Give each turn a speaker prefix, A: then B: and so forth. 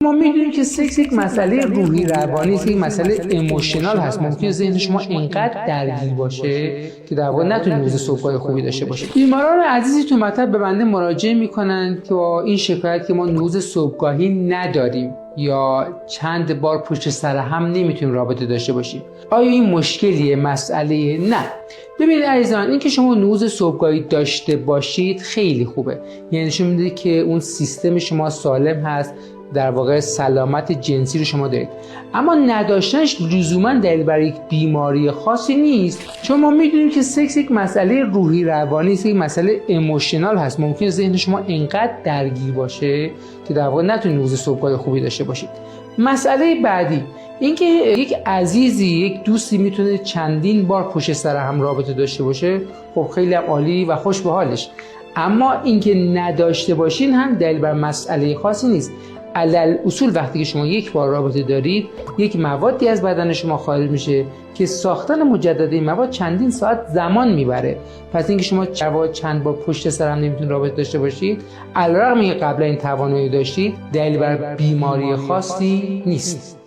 A: ما میدونیم که سکس یک مسئله روحی روانی است، یک مسئله ایموشنال هست. ممکنه ذهن شما اینقدر درگیر باشه که در واقع نتونید روز صبحگاه خوبی داشته باشید. بیماران عزیزی تو مطب به بنده مراجعه میکنن که با این شکایت که ما نوز صبحگاهی نداریم یا چند بار پشت سر هم نمیتونیم رابطه داشته باشیم. آیا این مشکلیه؟ مسئله؟ نه. ببینید عزیزان، این که شما نوز صبحگاهی داشته باشید خیلی خوبه، یعنی نشون میده که اون سیستم شما سالم هست، در واقع سلامت جنسی رو شما دارید. اما نداشتنش لزوما دلیل برای یک بیماری خاصی نیست، چون ما میدونیم که سکس یک مسئله روحی روانی است، یک مسئله ایموشنال هست. ممکنه ذهن شما اینقدر درگیر باشه که در واقع نتونید روز صبحگاه خوبی داشته باشید. مسئله بعدی اینکه یک عزیزی، یک دوستی میتونه چندین بار پشت سر هم رابطه داشته باشه، خب خیلی هم عالی و خوش به حالش. اما اینکه نداشته باشین هم دلیل بر مسئله خاصی نیست. علل اصول وقتی که شما یک بار رابطه دارید، یک موادی از بدن شما خارج میشه که ساختن مجدد این مواد چندین ساعت زمان میبره. پس اینکه شما چند بار پشت سر هم نمیتونید رابطه داشته باشید، علیرغم اینکه قبلا این توانایی داشتید، دلیل بر بیماری خاصی نیست.